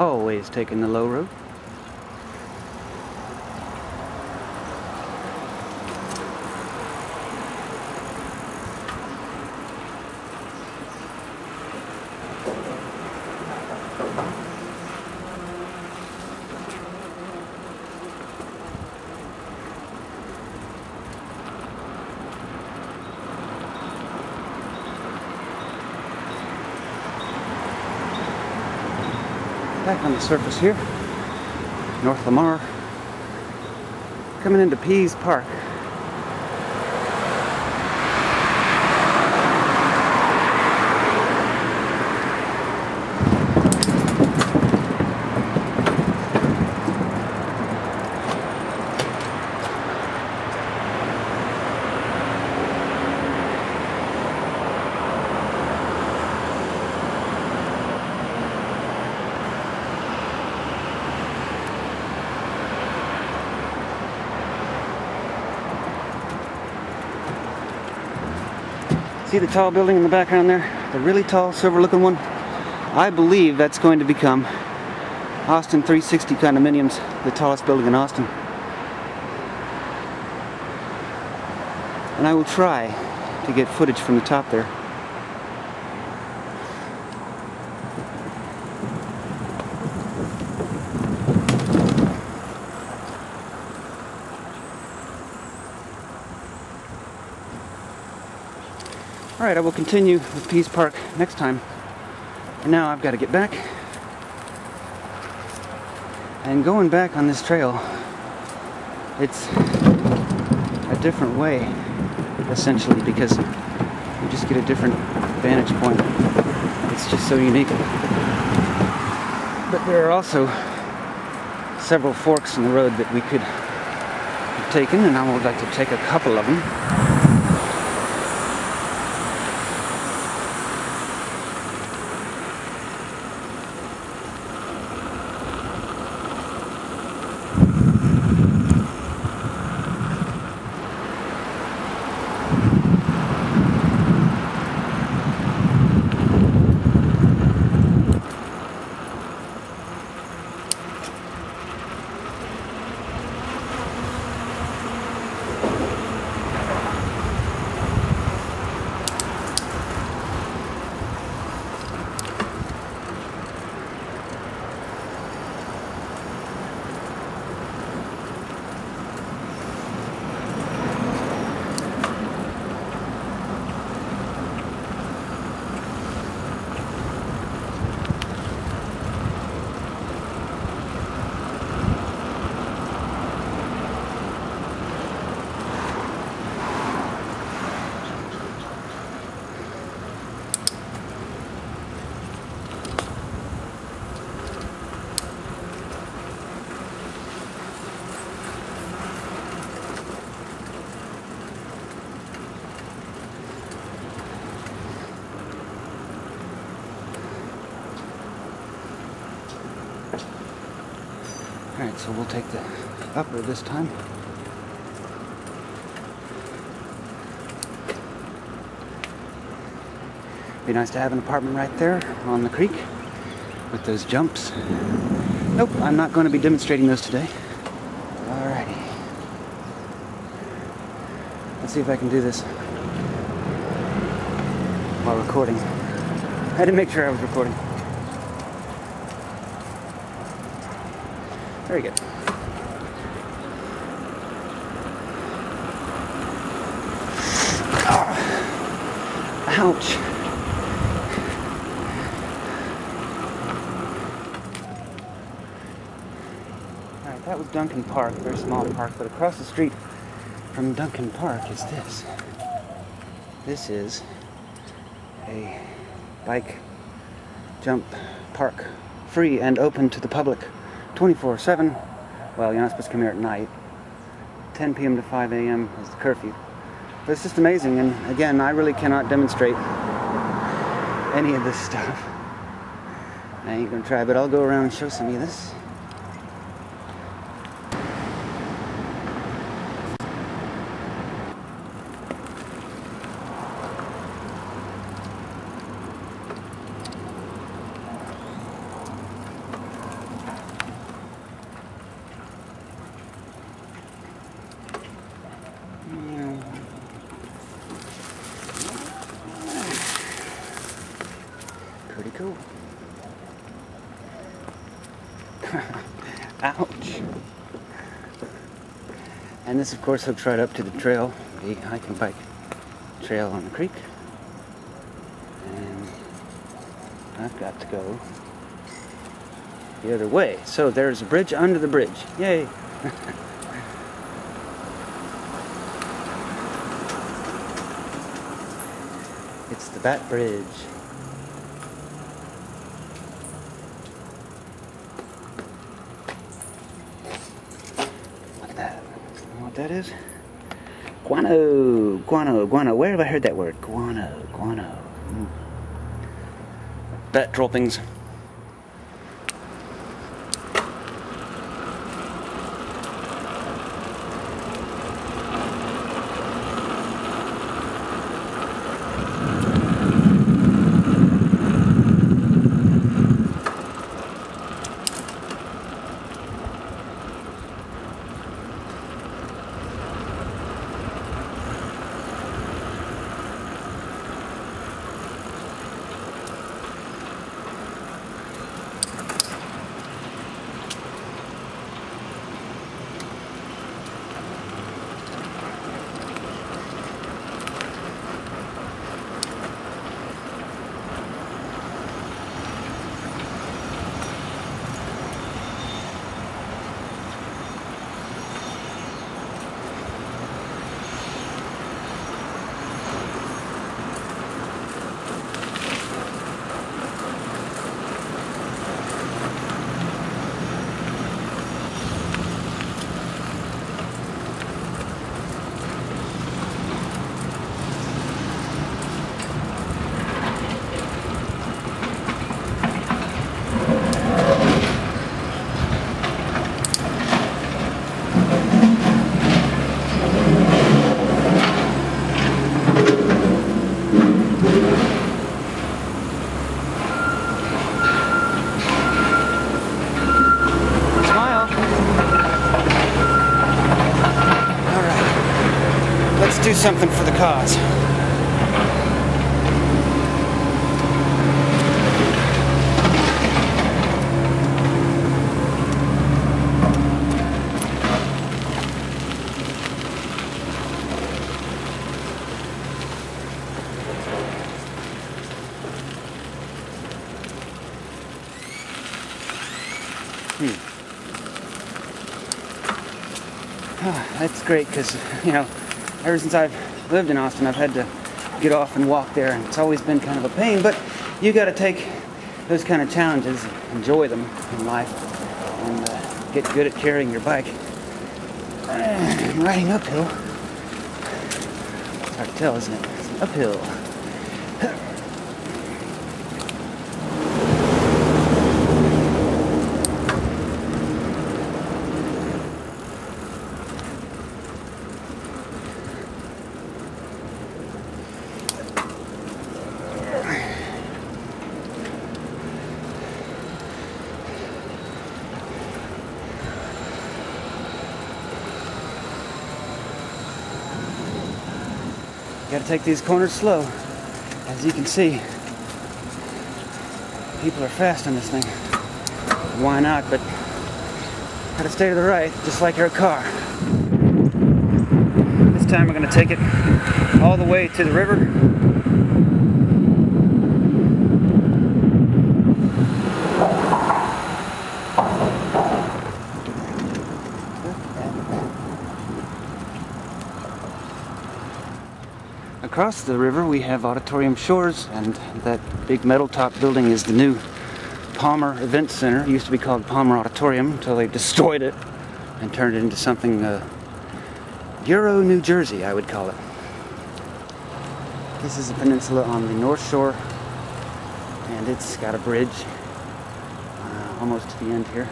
always taking the low road. Back on the surface here, North Lamar, coming into Pease Park. See the tall building in the background there? The really tall, silver-looking one? I believe that's going to become Austin 360 condominiums, the tallest building in Austin. And I will try to get footage from the top there. Alright, I will continue with Pease Park next time. And now I've got to get back. And going back on this trail, it's a different way, essentially, because you just get a different vantage point. It's just so unique. But there are also several forks in the road that we could have taken, and I would like to take a couple of them. Alright, so we'll take the upper this time. Be nice to have an apartment right there on the creek with those jumps. Nope, I'm not going to be demonstrating those today. Alrighty. Let's see if I can do this while recording. I had to make sure I was recording. Very good. Oh. Ouch. Alright, that was Duncan Park, very small park, but across the street from Duncan Park is this. This is a bike jump park, free and open to the public. 24/7. Well, you're not supposed to come here at night. 10 p.m. to 5 a.m. is the curfew. But it's just amazing, and again, I really cannot demonstrate any of this stuff. I ain't gonna try, but I'll go around and show some of you this. cool. Ouch. And this, of course, hooks right up to the trail, the hike and bike trail on the creek. And I've got to go the other way. So there's a bridge under the bridge. Yay! It's the Bat Bridge. Look at that. You know what that is? Guano, guano, guano. Where have I heard that word? Guano, guano. Bat droppings. Do something for the cause. That's great because, you know, ever since I've lived in Austin, I've had to get off and walk there, and it's always been kind of a pain, but you got to take those kind of challenges, enjoy them in life, and get good at carrying your bike. Riding uphill, it's hard to tell, isn't it? It's uphill. You gotta take these corners slow. As you can see, people are fast on this thing. Why not? But gotta stay to the right, just like your car. This time we're gonna take it all the way to the river. Across the river we have Auditorium Shores, and that big metal top building is the new Palmer Event Center. It used to be called Palmer Auditorium until they destroyed it and turned it into something Euro New Jersey, I would call it. This is a peninsula on the North Shore, and it's got a bridge almost to the end here.